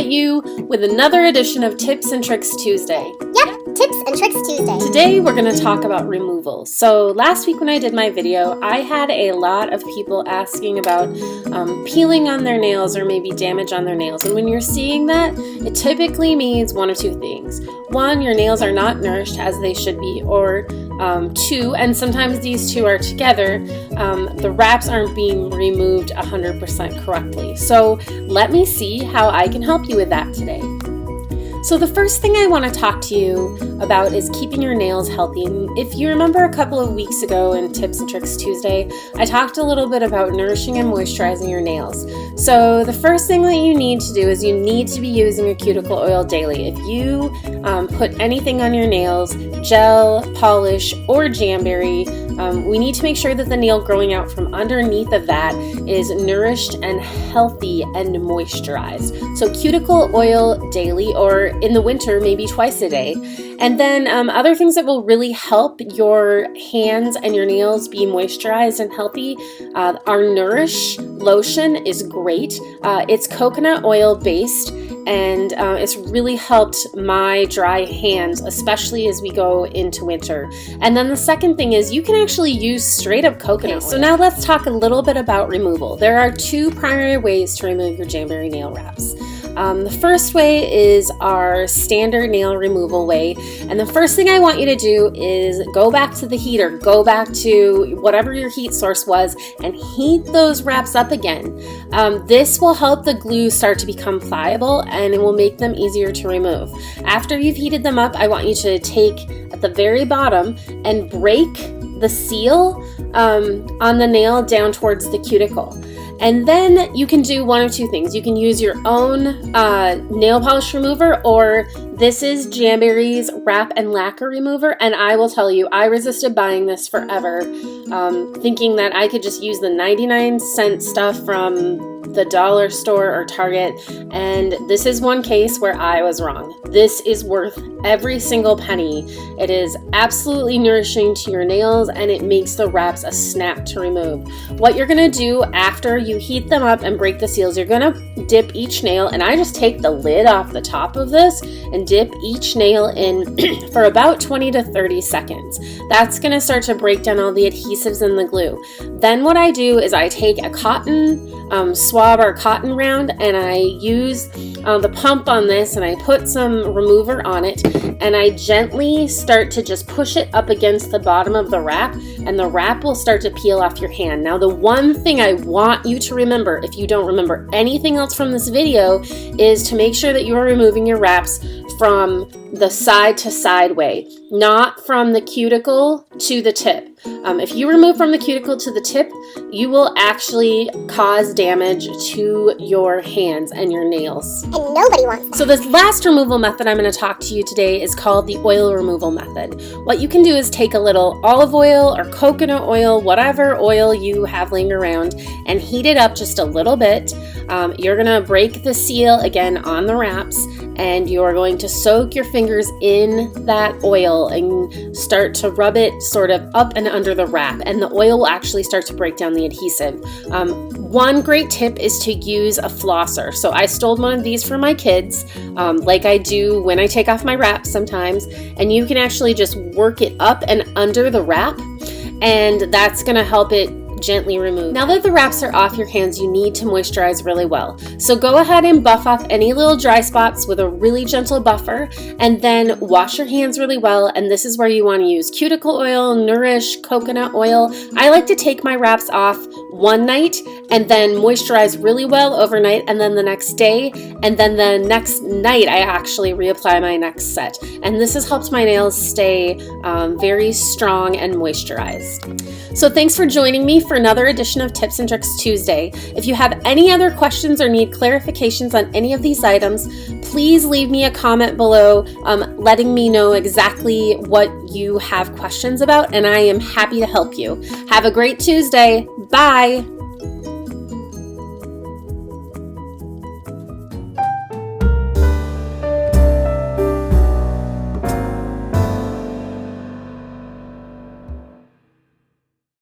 at you with another edition of Tips and Tricks Tuesday. Yep, Tips and Tricks Tuesday. Today we're going to talk about removal. So last week when I did my video, I had a lot of people asking about peeling on their nails or maybe damage on their nails. And when you're seeing that, it typically means one of two things. One, your nails are not nourished as they should be, or two, and sometimes these two are together, the wraps aren't being removed 100% correctly. So let me see how I can help you with that today. So the first thing I want to talk to you about is keeping your nails healthy. And if you remember a couple of weeks ago in Tips and Tricks Tuesday, I talked a little bit about nourishing and moisturizing your nails. So the first thing that you need to do is you need to be using a cuticle oil daily. If you put anything on your nails, gel, polish, or Jamberry, we need to make sure that the nail growing out from underneath of that is nourished and healthy and moisturized. So cuticle oil daily, or in the winter, maybe twice a day. And then other things that will really help your hands and your nails be moisturized and healthy. Our Nourish lotion is great. It's coconut oil based, and it's really helped my dry hands, especially as we go into winter. And then the second thing is you can actually use straight up coconut oil. So now let's talk a little bit about removal. There are two primary ways to remove your Jamberry nail wraps. The first way is our standard nail removal way. And the first thing I want you to do is go back to the heater, go back to whatever your heat source was, and heat those wraps up again. This will help the glue start to become pliable, and it will make them easier to remove. After you've heated them up, I want you to take at the very bottom and break the seal on the nail down towards the cuticle. And then you can do one of two things. You can use your own nail polish remover, or this is Jamberry's Wrap and Lacquer Remover. And I will tell you, I resisted buying this forever, thinking that I could just use the 99-cent stuff from the dollar store or Target. And this is one case where I was wrong. This is worth every single penny. It is absolutely nourishing to your nails, and it makes the wraps a snap to remove. What you're gonna do after you heat them up and break the seals, you're gonna dip each nail, and I just take the lid off the top of this and dip each nail in for about 20 to 30 seconds. That's gonna start to break down all the adhesives and the glue. Then what I do is I take a cotton swab or cotton round, and I use the pump on this, and I put some remover on it, and I gently start to just push it up against the bottom of the wrap, and the wrap will start to peel off your hand. Now, the one thing I want you to remember, if you don't remember anything else from this video, is to make sure that you are removing your wraps from the side to side way, not from the cuticle to the tip. If you remove from the cuticle to the tip, you will actually cause damage to your hands and your nails. And nobody wants that. So this last removal method I'm going to talk to you today is called the oil removal method. What you can do is take a little olive oil or coconut oil, whatever oil you have laying around, and heat it up just a little bit. You're going to break the seal again on the wraps, and you're going to soak your fingers in that oil and start to rub it sort of up and under the wrap, and the oil will actually start to break down the adhesive. One great tip is to use a flosser. So I stole one of these for my kids, like I do when I take off my wraps sometimes, and you can actually just work it up and under the wrap, and that's going to help it gently remove. Now that the wraps are off your hands, you need to moisturize really well. So go ahead and buff off any little dry spots with a really gentle buffer, and then wash your hands really well. And this is where you want to use cuticle oil, Nourish, coconut oil. I like to take my wraps off one night and then moisturize really well overnight, and then the next day, and then the next night I actually reapply my next set. And this has helped my nails stay very strong and moisturized. So thanks for joining me for another edition of Tips and Tricks Tuesday. If you have any other questions or need clarifications on any of these items, please leave me a comment below letting me know exactly what you have questions about, and I am happy to help you. Have a great Tuesday. Bye.